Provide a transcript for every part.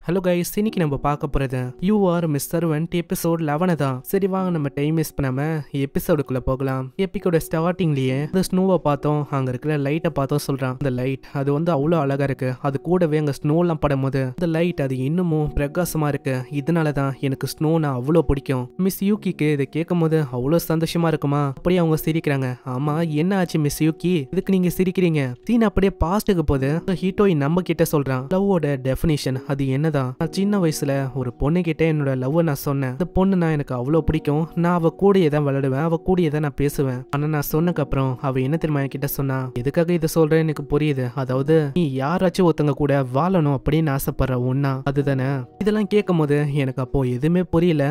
Hello guys, இன்னைக்கு நம்ம பார்க்க போறது you are miss servant episode 11 தான். சரி வாங்க நம்ம டைம் வேஸ்ட் பண்ணாம எபிசோடுக்குள்ள போகலாம். எபிக்கோட ஸ்டார்டிங்லயே இந்த ஸ்னோவை பார்த்தோம், அங்க இருக்கிற லைட்டை பார்த்தோம். சொல்றான் அந்த லைட் அது வந்து அவ்வளோ அழகா இருக்கு, அது கூடவே அங்க ஸ்னோலாம் படும்போது அந்த லைட் அது இன்னமும் பிரகாசமா இருக்கு. இதனாலதான் எனக்கு ஸ்னோனா அவ்வளோ பிடிக்கும். மிஸ் யூகிக்கு இதை கேட்கும் போது அவ்வளோ சந்தோஷமா இருக்குமா. அப்படியே அவங்க சிரிக்கிறாங்க. ஆமா என்ன ஆச்சு மிஸ் யூகி, இதுக்கு நீங்க சிரிக்கிறீங்க? சீன் அப்படியே பாஸ்டுக்கு போது ஹீட்டோய் நம்ம கிட்ட சொல்றான் லவ்வோட டெஃபினிஷன் அது என்ன. நான் சின்ன வயசுல ஒரு பொண்ணு கிட்ட என்னோட லவ் நான் சொன்னேன். அந்த பொண்ணு நான் எனக்கு அவ்வளோ பிடிக்கும், நான் அவ கூடயே தான் விளையாடுவேன், அவ கூடயே தான் நான் பேசுவேன். ஆனா நான் சொன்னக்கு அப்புறம் அவ என்ன தெரியுமா என்கிட்ட சொன்னா, எதுக்காக இதை சொல்றேன் எனக்கு புரியுது, அதாவது நீ யாராச்சும் ஒருத்தங்க கூட வாழணும் அப்படின்னு ஆசைப்படுற ஒன்னா அதுதானே. இதெல்லாம் கேட்கும் போது எனக்கு அப்போ எதுவுமே புரியல.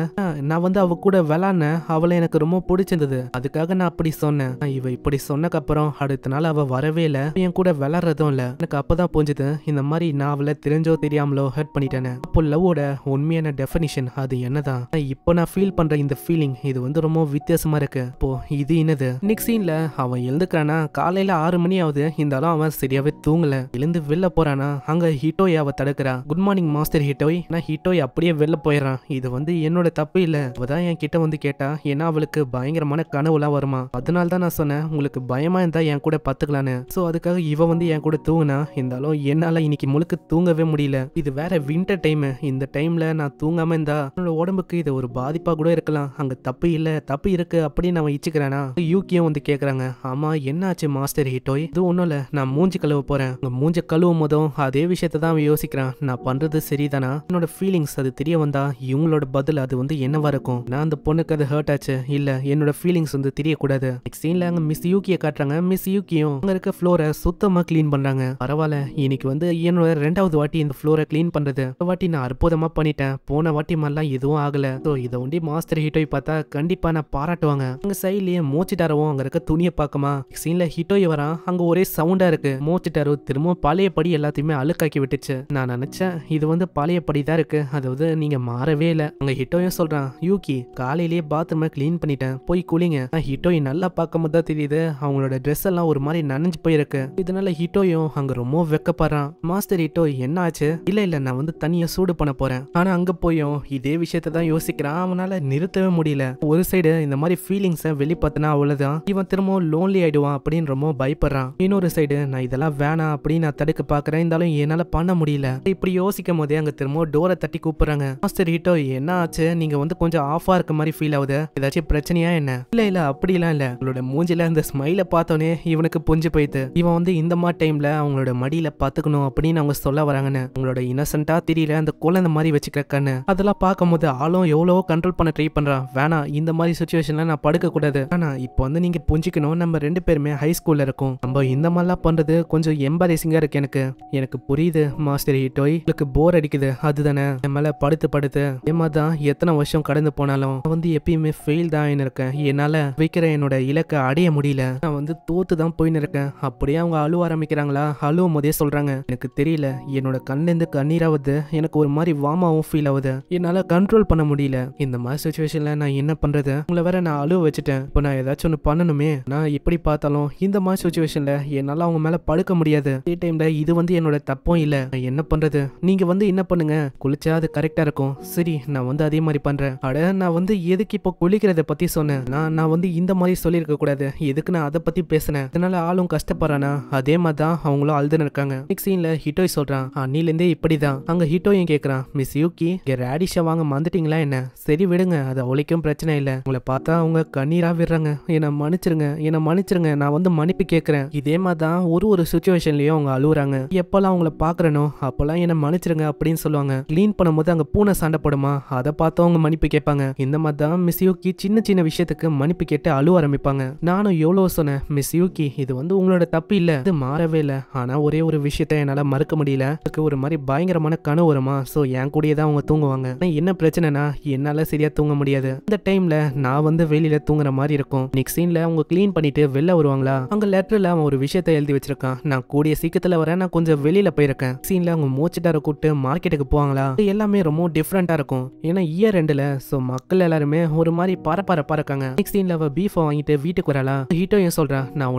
நான் வந்து அவ கூட விளாட்னேன், அவளை எனக்கு ரொம்ப பிடிச்சிருந்தது, அதுக்காக நான் அப்படி சொன்னேன். இவ இப்படி சொன்னக்கு அப்புறம் அடுத்த நாள் அவ வரவே இல்லை, என் கூட விளாட்றதும் இல்லை. எனக்கு அப்பதான் புரிஞ்சுது இந்த மாதிரி நான் அவளை தெரிஞ்சோ தெரியாமலோ ஹர்ட் பண்ணிட்டேன். அப்போ லவ்வோட உண்மையான டெஃபினிஷன் அது என்னதான். இப்போ நான் ஃபீல் பண்ற இந்த ஃபீலிங் இது வந்து ரொம்ப வித்தியாசமா இருக்கு. இப்போ இது என்னது? நெக்ஸ்ட் சீன்ல அவன் எழுந்துக்கிறானா, காலையில 6 மணி ஆகுது, இருந்தாலும் அவன் சரியாவே தூங்கல. எழுந்து வெளில போறானா, அங்க ஹிட்டோய் அவ தடுக்கிறா. Good morning master Hitoi. நான் ஹிட்டோய் அப்படியே வெளில போயிடறான். இது வந்து என்னோட தப்பு இல்ல, அவதான் என் கிட்ட வந்து கேட்டா, ஏன்னா அவளுக்கு பயங்கரமான கனவுலாம் வருமா, அதனால தான் நான் சொன்னேன் உங்களுக்கு பயமா இருந்தா என் கூட பத்துக்கலான்னு. சோ அதுக்காக இவ வந்து என் கூட தூங்கினா, இருந்தாலும் என்னால இன்னைக்கு முழுக்க தூங்கவே முடியல. இது வேற வின்டர் டைம், இந்த டைம்ல நான் தூங்காம இருந்தா என்னோட உடம்புக்கு இது ஒரு பாதிப்பா கூட இருக்கலாம். அங்க தப்பு இல்ல தப்பு இருக்கு அப்படின்னு அவன் இச்சுக்கிறானா. யூகியும் வந்து கேக்குறாங்க, ஆமா என்ன ஆச்சு மாஸ்டர் ஹிட்டோய்? இது ஒண்ணும் இல்ல, நான் மூஞ்சி கழுவ போறேன். மூஞ்ச கழுவும் போதும் அதே விஷயத்த தான் அவன் யோசிக்கிறான், நான் பண்றது சரிதானா, என்னோட ஃபீலிங்ஸ் அது தெரிய வந்தா இவங்களோட பதில் அது வந்து என்னவா இருக்கும். நான் அந்த பொண்ணுக்கு அது ஹர்ட் ஆச்சு இல்ல, என்னோட ஃபீலிங்ஸ் வந்து தெரியக்கூடாது. நெக்ஸ்ட் சீன்ல அங்க மிஸ் யூகியை காட்டுறாங்க. மிஸ் யூகியும் அங்க இருக்க ஃப்ளோரை சுத்தமா கிளீன் பண்றாங்க. பரவாயில்ல, இன்னைக்கு வந்து என்னோட 2வது வாட்டி இந்த ஃப்ளோரை கிளீன் பண்றது. வாட்டி நான் அற்புதமா பண்ணிட்டேன், போன வாட்டி மாதிரிலாம் எதுவும் ஆகல. ஸோ இதை ஒண்டி மாஸ்டர் ஹிட்டோய் பார்த்தா கண்டிப்பா நான் பாராட்டுவாங்க. அங்க சைட்லயே மோச்சிட்டாரவும் அங்க இருக்க துணியை பார்க்கமா. சீன்ல ஹிட்டோய் வரான், அங்க ஒரே சவுண்டா இருக்கு. மோச்சிட்டாரோ திரும்ப பழையபடி எல்லாத்தையுமே அழுக்காக்கி விட்டுச்சு. நான் நினைச்சேன் இது வந்து பழையபடி தான் இருக்கு, அதாவது நீங்க மாறவே இல்லை. அங்க ஹிட்டோயும் சொல்றான், யூகி காலையிலேயே பாத்ரூமை கிளீன் பண்ணிட்டேன், போய் குளிங்க. ஹிட்டோய் நல்லா பார்க்கும் போது தான் தெரியுது அவங்களோட ட்ரெஸ் எல்லாம் ஒரு மாதிரி நனைஞ்சு போயிருக்கு. இதனால ஹிட்டோயும் அங்க ரொம்ப வெக்கப்படுறான். மாஸ்டர் ஹிட்டோய் என்ன ஆச்சு? இல்ல இல்ல நான் வந்து தனியா சூடு பண்ண போறேன். ஆனா அங்க போயும் இதே விஷயத்தை தான் யோசிக்கிறான். அவனால நிறுத்தவே முடியல. ஒரு சைடு இந்த மாதிரி ஃபீலிங்ஸை வெளிப்படுத்தினா அவ்வளவுதான் இவன் திரும்ப லோன்லி ஆயிடுவான் அப்படின்னு ரொம்ப பயப்படுறான். இன்னொரு சைடு நான் இதெல்லாம் வேணாம் அப்படின்னு நான் தடுக்க பாக்குறேன், இருந்தாலும் என்னால பண்ண முடியல. இப்படி யோசிக்கும் போதே அங்க திரும்ப டோரை தட்டி கூப்பிடுறாங்க. மாஸ்டர் ஹிட்டோ என்ன ஆச்சு, நீங்க வந்து கொஞ்சம் ஆஃபா இருக்க மாதிரி ஃபீல் ஆகுது, ஏதாச்சும் பிரச்சனையா என்ன? இல்ல இல்ல அப்படிலாம் இல்ல. உங்களோட மூஞ்சில அந்த ஸ்மைல பார்த்தோன்னே இவனுக்கு புரிஞ்சு போயிட்டு இவன் வந்து இந்த மாதிரி டைம்ல அவங்களோட மடியில பாத்துக்கணும் அப்படின்னு அவங்க சொல்ல வராங்கன்னு. உங்களோட இன்னசென்ட்டா தெரியல அந்த குழந்தை மாதிரி வச்சுக்கிற கண்ணு அதெல்லாம் பார்க்கும்போது ஆளும் எவ்வளவோ கண்ட்ரோல் பண்ண ட்ரை பண்றான். வேணாம் இந்த மாதிரி சுச்சுவேஷன்ல நான் படுக்க கூடாது. ஆனா இப்போ வந்து நீங்க புரிஞ்சுக்கணும், நம்ம 2 பேருமே ஹை ஸ்கூல்ல இருக்கோம், நம்ம இந்த மாதிரிலாம் பண்றது கொஞ்சம் எம்பாரசிங்கா இருக்கு. எனக்கு புரியுது மாஸ்டர் ஹிட்டோய், உங்களுக்கு போர் அடிக்குது அதுதானே. என் மேல படுத்து ஏமாதான் எத்தனை வருஷம் கடந்து போனாலும் நான் வந்து எப்பயுமே ஃபெயில் தான் இருக்கேன். என்னால வைக்கிற என்னோட இலக்கை அடைய முடியல, நான் வந்து தோத்து தான் போயின்னு இருக்கேன். அப்படியே அவங்க அழுவ ஆரம்பிக்கிறாங்களா. அழுவும் போதே சொல்றாங்க, எனக்கு தெரியல என்னோட கண்ணிலிருந்து கண்ணீராவது, எனக்கு ஒரு மாதிரி வாமாவும் ஃபீல் ஆகுது, என்னால கண்ட்ரோல் பண்ண முடியல. இந்த மாதிரி சுச்சுவேஷன்ல நான் என்ன பண்றது? உங்களை வேற நான் அழுவ வச்சுட்டேன், இப்போ நான் ஏதாச்சும் ஒன்று பண்ணணுமே. நான் எப்படி பார்த்தாலும் இந்த மாதிரி சுச்சுவேஷன்ல என்னால அவங்க மேல படுக்க முடியாது. அதே டைம்ல இது வந்து என்னோட தப்பும் இல்ல, நான் என்ன பண்றது? நீங்க வந்து என்ன பண்ணுங்க, குளிச்சா அது கரெக்டா இருக்கும். சரி நான் வந்து அதே மாதிரி பண்றேன். அட நான் வந்து எதுக்கு இப்போ குளிக்கிறத பத்தி சொன்னேன், நான் வந்து இந்த மாதிரி சொல்லியிருக்க கூடாது, எதுக்கு நான் அதை பத்தி பேசினேன், அதனால ஆளும் கஷ்டப்படுறானா. அதே மாதிரி தான் அவங்களும் அழுதுன்னு இருக்காங்க. நெக்ஸ்ட் சீன்ல ஹிட்டோய் சொல்றான், அன்னிலேருந்தே இப்படிதான். அங்க ஹிட்டோயும் கேட்கறான், மிஸ் யூகி இங்க ரேடிஷா வாங்க மறந்துட்டீங்களா என்ன? சரி விடுங்க, அது அவளுக்கும் பிரச்சனை இல்ல, உங்களை பார்த்தா அவங்க கண்ணீரா விடுறாங்க, என்னை மன்னிச்சிருங்க நான் வந்து மன்னிப்பு கேட்கறேன். இதே மாதிரி தான் ஒரு சுச்சுவேஷன்லயும் அவங்க அழுகுறாங்க. எப்பெல்லாம் அவங்கள பாக்குறனோ அப்பெல்லாம் என்ன மன்னிச்சிருங்க அப்படின்னு சொல்லுவாங்க. கிளீன் பண்ணும்போது அங்க பூனை சண்டை போடுமா, அதை பார்த்து அவங்க மன்னிப்பு கேட்பாங்க. இந்த மாதிரி தான் மிஸ் யூகி சின்ன விஷயத்துக்கு மன்னிப்பு கேட்டு அழுவ ஆரம்பிப்பாங்க. நானும் எவ்வளவு சொன்னேன், மிஸ் யூகி இது வந்து உங்களோட தப்பு இல்ல, இது மாறவே இல்லை, ஆனா ஒரே ஒரு விஷயத்த என்னால மறுக்க முடியல, ஒரு மாதிரி பயங்கரமான கனவு வருமா, சோ என் கூடயே தான் அவங்க தூங்குவாங்க. என்ன பிரச்சனைனா என்னால சரியா தூங்க முடியாது. இந்த டைம்ல நான் வந்து வெளியில தூங்குற மாதிரி இருக்கும். நெக்ஸ்ட் சீன்ல அவங்க கிளீன் பண்ணிட்டு வெளில வருவாங்களா. அங்க லெட்டர்ல அவன் ஒரு விஷயத்த எழுதி வச்சிருக்கான், நான் கூடிய சீக்கிரத்துல வரேன், நான் கொஞ்சம் வெளியில போயிருக்கேன். சீன்ல அவங்க மோச்சிட்டார கூப்பிட்டு மார்க்கெட்டுக்கு போவாங்களா. இது எல்லாமே ரொம்ப டிஃப்ரெண்டா இருக்கும். ஏன்னா இயர் எண்டுல சோ மக்கள் எல்லாருமே ஒரு மாதிரி பரபரப்பா இருக்காங்க. நெக்ஸ்ட் சீன்ல அவ பீஃப் வாங்கிட்டு வீட்டுக்கு வரலாம். ஹீட்டோயும் சொல்றான், நான்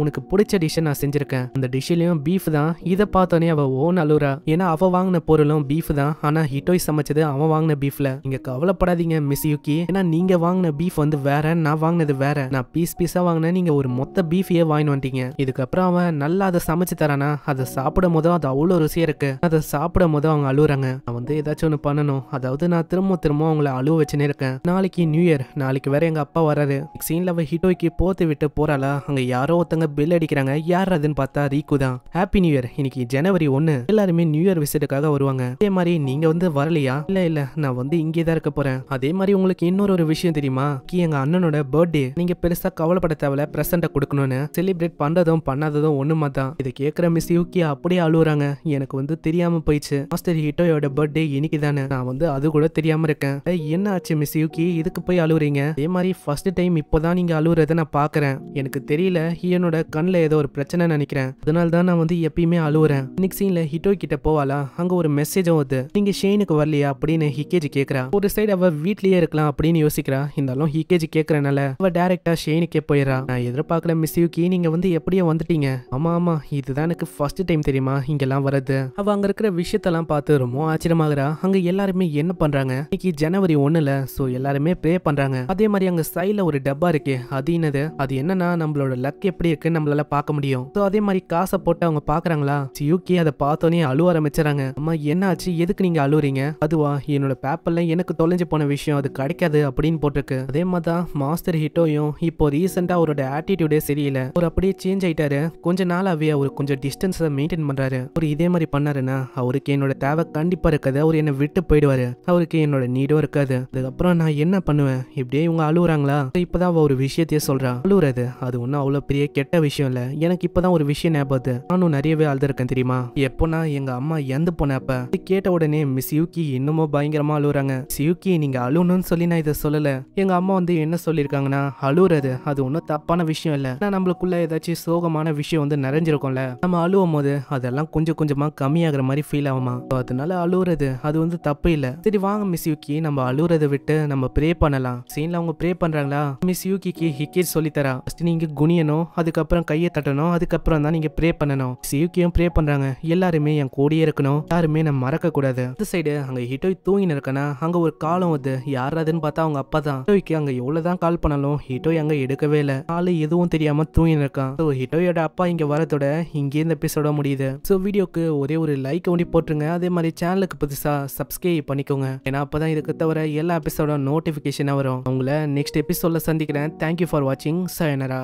உனக்கு பிடிச்ச டிஷ் நான் செஞ்சிருக்கேன், அந்த டிஷ்லயும் பீஃப் தான். இதை பார்த்தோன்னே அவ ஓன் அழுறா. ஏன்னா அவ வாங்கின பொருள் பொருளும் பீஃப் தான். ஆனா ஹிட்டோய் சமைச்சது அவன் வாங்கின பீஃப்ல. நீங்க கவலைப்படாதீங்க மிஸ் யூகி, ஏன்னா நீங்க வாங்கின பீஃப் வந்து வேற, நான் வாங்கினது வேற. நான் பீஸ் பீஸா வாங்கினேன், நீங்க ஒரு மொத்த பீஃபையே வாங்கிட்டு வந்துட்டீங்க. இதுக்கப்புறம் அவன் நல்லா அதை சமைச்சு தரானா, அதை சாப்பிடும் போதும் அது அவ்வளோ ருசியா இருக்கு. அதை சாப்பிடும் போதும் அவங்க அழுகுறாங்க. நான் வந்து ஏதாச்சும் ஒன்று பண்ணணும், அதாவது நான் திரும்ப அவங்கள அழுவ வச்சுனே இருக்கேன். நாளைக்கு நியூ இயர், நாளைக்கு வேற எங்க அப்பா வராரு. சீன்ல அவ ஹிட்டோய்க்கு போத்து விட்டு போறாளா, அங்க யாரோ ஒருத்தங்க பெல் அடிக்கிறாங்க. யார் அதுன்னு பார்த்தா ரீக்கு தான். ஹாப்பி நியூ இயர், இன்னைக்கு ஜனவரி 1, எல்லாருமே நியூ இயர் விசிட்டுக்காக வருவாங்க. அதே மாதிரி நீங்க வந்து வரலையா? இல்ல நான் வந்து இங்கே தான் இருக்க போறேன். அதே மாதிரி உங்களுக்கு இன்னொரு விஷயம் தெரியுமா, எங்க அண்ணனோட பர்த்டே, நீங்க பெருசா கவலைப்பட தேவையில்ல, பிரசன்ட கொடுக்கணும்னு. செலிப்ரேட் பண்றதும் பண்ணாததும் ஒண்ணுமா தான். இதை கேட்கிற மிஸ் யூகி அப்படியே அழுகுறாங்க. எனக்கு வந்து தெரியாம போயிடுச்சு, மாஸ்டர் ஹிட்டோயோட பர்த்டே இன்னைக்கு தானே, நான் வந்து அது கூட தெரியாம இருக்கேன். என்ன ஆச்சு மிஸ் யூகி, இதுக்கு போய் அழுகுறீங்க? அதே மாதிரி ஃபர்ஸ்ட் டைம் இப்போதான் நீங்க அழுகுறத நான் பாக்குறேன். எனக்கு தெரியல, என்னோட கண்ணில் ஏதோ ஒரு பிரச்சனை நினைக்கிறேன், அதனால தான் நான் வந்து எப்பயுமே அழுகுறேன். இன்னைக்கு சீன்ல ஹிட்டோய் கிட்ட போவாளா, அங்க ஒரு மெசேஜும் வருது. நீங்க ஷெயினுக்கு வரலையா அப்படின்னு ஹிகேஜி கேக்குறா. ஒரு சைடு அவ வீட்லயே இருக்கலாம் அப்படின்னு யோசிக்கிறா. இருந்தாலும் ஹிகேஜி கேக்குறனால அவ டைரக்டா ஷெயினுக்கே போயிடறா. நான் எதிர்பார்க்கல மிஸ் யூகி, நீங்க வந்து எப்படியோ வந்துட்டீங்க. ஆமா இதுதான் எனக்கு ஃபர்ஸ்ட் டைம் தெரியுமா இங்கெல்லாம் வரது. அவ அங்க இருக்கிற விஷயத்தெல்லாம் பார்த்து ரொம்ப ஆச்சரியமாகறா. அங்க எல்லாருமே என்ன பண்றாங்க, இன்னைக்கு ஜனவரி 1ல, சோ எல்லாருமே ப்ரே பண்றாங்க. அதே மாதிரி அங்க சைடுல ஒரு டப்பா இருக்கு. அது என்னது, அது என்னன்னா நம்மளோட லக் எப்படி இருக்குன்னு நம்மளால பார்க்க முடியும். சோ அதே மாதிரி காசை போட்டு அவங்க பாக்குறாங்களா. யூகி அதை பார்த்தோன்னே அழுவ ஆரம்பிச்சாங்க. அம்மா என்ன ஆச்சு, எதுக்கு நீங்க அழுவுறீங்க? அதுவா, என்னோட பேப்பர்ல எனக்கு தொலைஞ்சு போன விஷயம், அது கிடைக்காது அப்படின்னு போட்டிருக்கு. அதே மாதிரி தான் மாஸ்டர் ஹிட்டோயும் இப்போ ரீசெண்டா அவரோட ஆட்டிடியூடே சரியில்லை, அவர் அப்படியே சேஞ்ச் ஆயிட்டாரு. கொஞ்ச நாளாவே அவர் கொஞ்சம் டிஸ்டன்ஸை மெயின்டைன் பண்றாரு. அவர் இதே மாதிரி பண்ணாருன்னா அவருக்கு என்னோட தேவை கண்டிப்பா இருக்காது, அவர் என்னை விட்டு போயிடுவாரு, அவருக்கு என்னோட நீடும் இருக்காது. அதுக்கப்புறம் நான் என்ன பண்ணுவேன்? இப்படியே இவங்க அழுகுறாங்களா. இப்பதான் அவ ஒரு விஷயத்தையே சொல்றா. அழுகுறது அது ஒன்னும் அவ்வளவு பெரிய கெட்ட விஷயம் இல்ல. எனக்கு இப்பதான் ஒரு விஷயம் ஞாபகம், நானும் நிறையவே அழுதுருக்கேன் தெரியுமா. எப்போனா எங்க அம்மா இறந்து போனப்ப கேட்ட உடனே மிஸ் யூகி இன்னமும் பயங்கரமா அழுகுறாங்க. மிஸ் யூகி நீங்க அழுகணும்னு சொல்லி நான் இதை சொல்லல. எங்க அம்மா வந்து என்ன சொல்லியிருக்காங்கன்னா, அழுகுறது அது ஒன்றும் தப்பான விஷயம் இல்ல. நான் நம்மளுக்குள்ள ஏதாச்சும் சோகமான விஷயம் வந்து நிறைஞ்சிருக்கும்ல, நம்ம அழுவும் போது அதெல்லாம் கொஞ்சம் கொஞ்சமா கம்மியாகிற மாதிரி ஃபீல் ஆகுமா. அதனால அழுகுறது அது வந்து தப்பு இல்ல. சரி வாங்க மிஸ் யூகி, நம்ம அழுகுறதை விட்டு நம்ம ப்ரே பண்ணலாம். சீன்ல அவங்க ப்ரே பண்றாங்களா. மிஸ் யூகிக்கு ஹிக்கேஜ் சொல்லி தரா. ஃபர்ஸ்ட் நீங்க குனியணும், அதுக்கப்புறம் கையை தட்டணும், அதுக்கப்புறம் தான் நீங்க ப்ரே பண்ணணும். மிஸ் யூகியும் ப்ரே பண்றாங்க. எல்லாருமே என் கூடயே இருக்கணும், யாருமே நம்ம மறக்க கூடாது. இந்த சைடு அங்க ஹிட்டோய் தூங்கின இருக்கனா, அங்க ஒரு காலம் வந்து யாராதுன்னு பார்த்தா அவங்க அப்பா தான். ஹிட்டோய்க்கு அங்க எவ்வளவுதான் கால் பண்ணாலும் ஹிட்டோய் அங்க எடுக்கவே இல்லை. ஆளு எதுவும் தெரியாம தூங்கின இருக்கான். ஸோ ஹிட்டோயோட அப்பா இங்க வரதோட இங்கே இந்த எபிசோட முடியுது. ஸோ வீடியோக்கு ஒரே ஒரு லைக் ஒண்டி போட்டுருங்க. அதே மாதிரி சேனலுக்கு புதுசா சப்ஸ்கிரைப் பண்ணிக்கோங்க, ஏன்னா அப்பதான் இதுக்கு தவிர எல்லா எபிசோட நோட்டிபிகேஷனா வரும். உங்களை நெக்ஸ்ட் எபிசோட்ல சந்திக்கிறேன். தேங்க்யூ ஃபார் வாட்சிங். சயனரா.